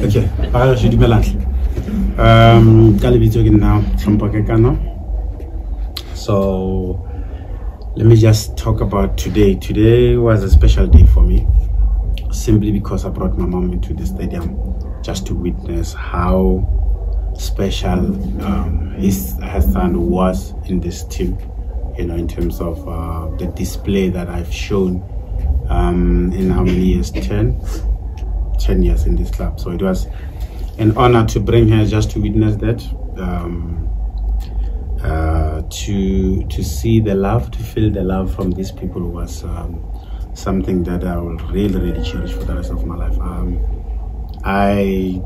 Okay, je dis Hlompho Kekana. So let me just talk about today. Today was a special day for me, simply because I brought my mom into the stadium just to witness how special her son was in this team, you know, in terms of the display that I've shown in how many years? 10 years in this club. So it was an honor to bring her just to witness that, to see the love, to feel the love from these people was something that I will really cherish for the rest of my life. I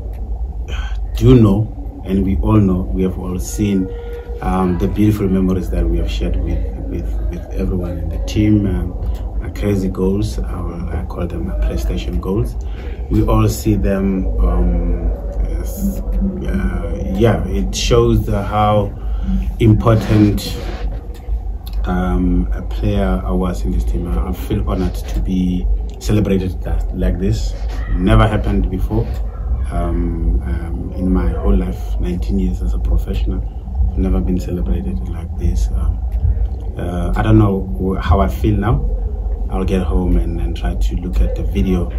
do know, and we all know, we have all seen the beautiful memories that we have shared with everyone in the team. Crazy goals, I call them PlayStation goals. We all see them. Yeah, it shows how important a player I was in this team. I feel honored to be celebrated like this. Never happened before in my whole life, 19 years as a professional. I've never been celebrated like this. I don't know how I feel now. I'll get home and try to look at the video.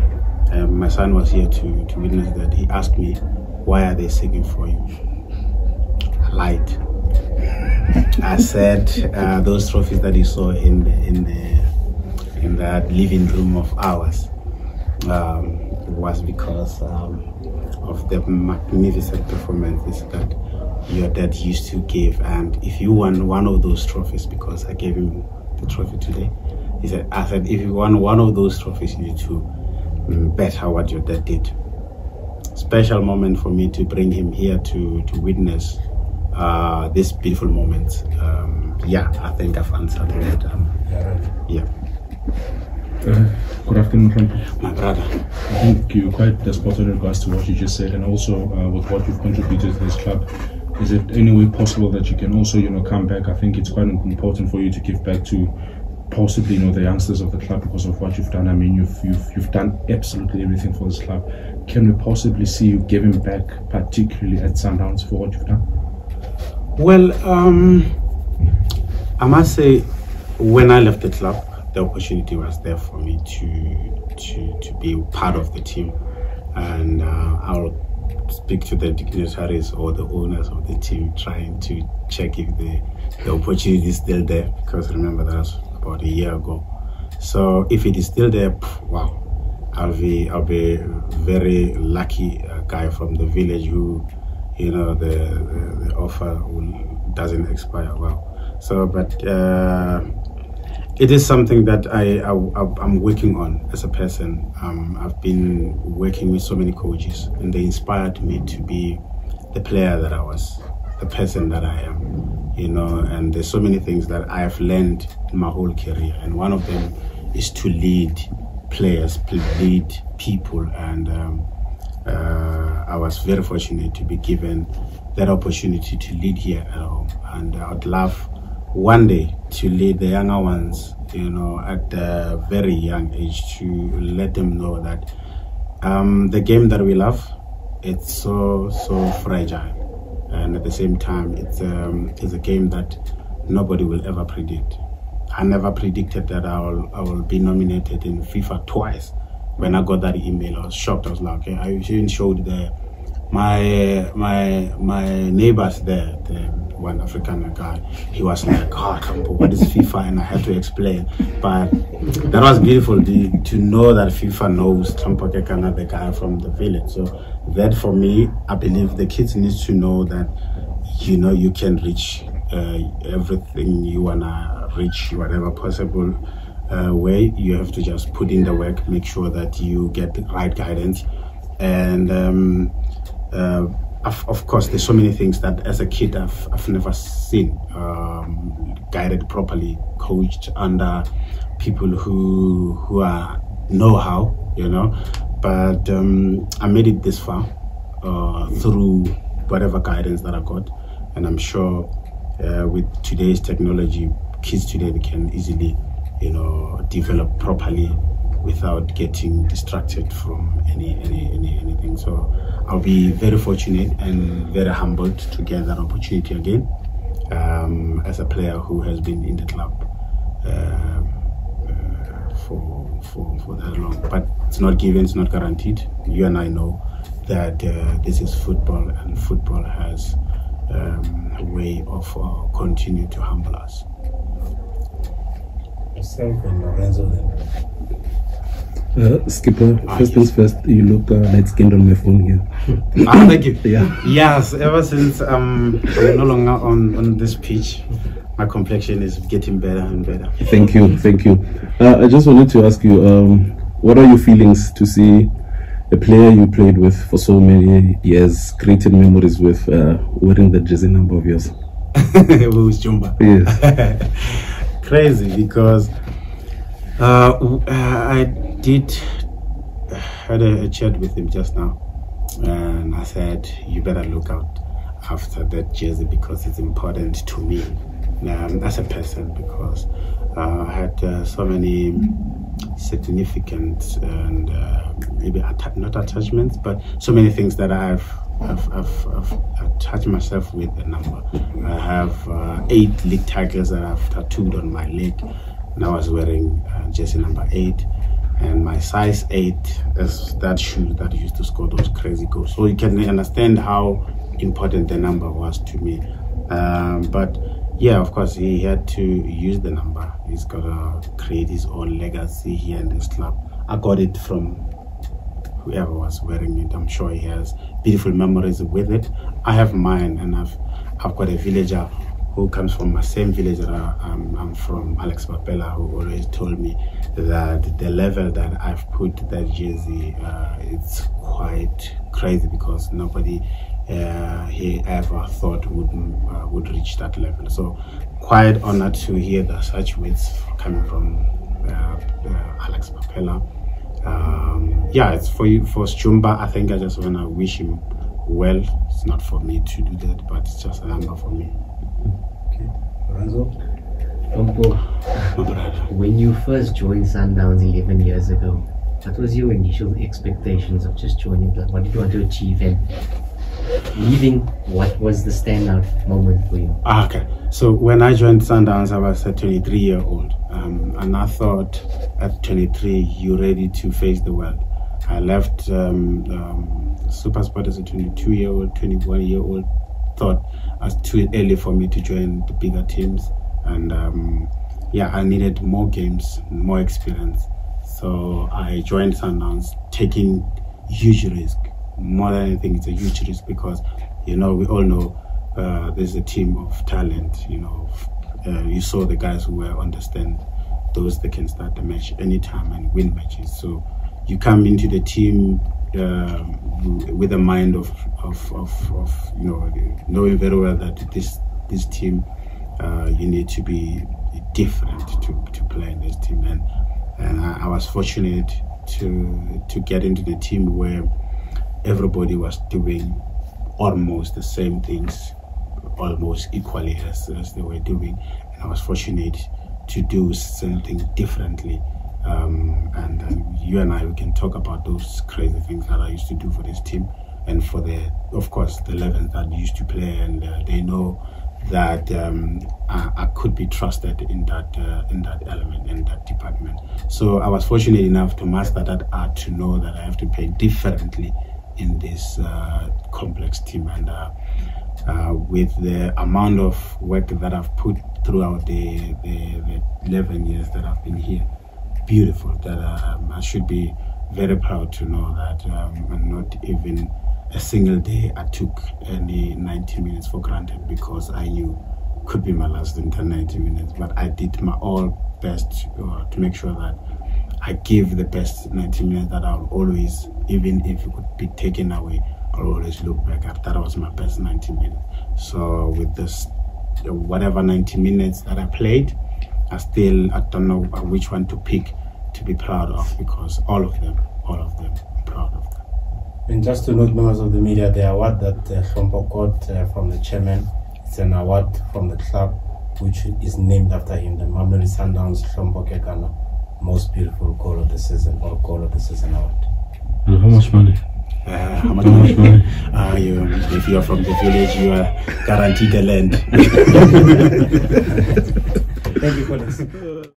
My son was here to witness that. He asked me, "Why are they singing for you?" I lied. I said those trophies that you saw in that living room of ours was because of the magnificent performances that your dad used to give. And if you won one of those trophies, because I gave him the trophy today, I said, if you won one of those trophies, you need to better what your dad did. Special moment for me to bring him here to witness this beautiful moment. Yeah, I think I've answered it. Yeah. Good afternoon, Hlompho. My brother. I think you're quite spot on in regards to what you just said, and also with what you've contributed to this club. Is it any way possible that you can also, come back? I think it's quite important for you to give back to possibly, the youngsters of the club because of what you've done. I mean, you've done absolutely everything for this club. Can we possibly see you giving back, particularly at Sundowns, for what you've done? Well, I must say, when I left the club, the opportunity was there for me to be part of the team, and I'll speak to the dignitaries or the owners of the team, trying to check if the opportunity is still there, because remember that was about a year ago. So if it is still there, wow, I'll be very lucky guy from the village who, the offer doesn't expire. Wow. So, but it is something that I'm working on as a person. I've been working with so many coaches, and they inspired me to be the player that I was, the person that I am. And there's so many things that I have learned in my whole career, and one of them is to lead players, lead people, and I was very fortunate to be given that opportunity to lead here at home, and I'd love one day to lead the younger ones, at a very young age, to let them know that the game that we love, it's so fragile. And at the same time, it's a game that nobody will ever predict. I never predicted that I will be nominated in FIFA twice. When I got that email, I was shocked. I was like, okay. I even showed my neighbors there, the one African guy. He was like, "God, what is FIFA?" And I had to explain. But that was beautiful to know that FIFA knows Hlompho Kekana, the guy from the village. So that, for me, I believe the kids need to know that, you can reach everything you wanna reach, whatever possible way. You have to just put in the work, make sure that you get the right guidance, and of course, there's so many things that as a kid I've never seen, guided properly, coached under people who are know-how, but I made it this far through whatever guidance that I got, and I'm sure with today's technology, kids today, they can easily develop properly without getting distracted from anything. So I'll be very fortunate and very humbled to get that opportunity again as a player who has been in the club for that long. But it's not given, it's not guaranteed. You and I know that this is football, and football has a way of continue to humble us. Yourself and Lorenzo then. Skipper, first things first, you look light-skinned on my phone here. Thank you. Yeah. Yes, ever since I'm no longer on this pitch, my complexion is getting better and better. Thank you, thank you. I just wanted to ask you, what are your feelings to see a player you played with for so many years, created memories with, wearing the jersey number of yours? Who's Jumba? Yes. Crazy, because I had a chat with him just now, and I said, you better look out after that jersey because it's important to me as a person, because I had so many significant and maybe not attachments, but so many things that I've attached myself with the number. I have 8 league titles that I've tattooed on my leg, and I was wearing jersey number 8, and my size 8 is that shoe that used to score those crazy goals. So you can understand how important the number was to me. But yeah, of course, he had to use the number. He's got to create his own legacy here in this club. I got it from whoever was wearing it. I'm sure he has beautiful memories with it. I have mine, and I've got a villager who comes from my same village that I'm from, Alex Papela, who always told me that the level that I've put that jersey, it's quite crazy, because nobody he ever thought would reach that level. So quite honored to hear that such words coming from Alex Papela. Yeah, it's for you, for Chumba. I think I just want to wish him well. It's not for me to do that, but it's just a number for me. Okay, Lorenzo. Hlompho, when you first joined Sundowns 11 years ago, what was your initial expectations of just joining? What did you want to achieve, and leaving, what was the standout moment for you? Okay, so when I joined Sundowns, I was a 23-year-old, and I thought at 23 you're ready to face the world. I left Supersport as a 22-year-old, 21-year-old. Thought it was too early for me to join the bigger teams, and yeah, I needed more games, more experience. So I joined Sundowns, taking huge risk. More than anything, it's a huge risk, because you know, we all know there's a team of talent. You know, you saw the guys who were understand those that can start the match anytime and win matches. So you come into the team with a mind of you know, knowing very well that this team you need to be different to play in this team, and I was fortunate to get into the team where everybody was doing almost the same things, almost equally as they were doing, and I was fortunate to do something differently. And you and I, we can talk about those crazy things that I used to do for this team, and for of course the 11th that used to play, and they know that I could be trusted in that element, in that department. So I was fortunate enough to master that art, to know that I have to play differently in this complex team, and with the amount of work that I've put throughout the 11 years that I've been here, beautiful, that I should be very proud to know that not even a single day I took any 90 minutes for granted, because I knew could be my last in 90 minutes, but I did my all best to make sure that I give the best 90 minutes that I'll always, even if it could be taken away, I'll always look back at that was my best 90 minutes. So with this, whatever 90 minutes that I played, I don't know which one to pick to be proud of, because all of them, I'm proud of them. And just to note, members of the media, the award that Hlompho got from the chairman, it's an award from the club which is named after him, the Mamelodi Sundowns Hlompho Kekana Most Beautiful Goal of the Season, or Goal of the Season award. And how much money? How much money? If you are from the village, you are guaranteed the land. Thank you for this.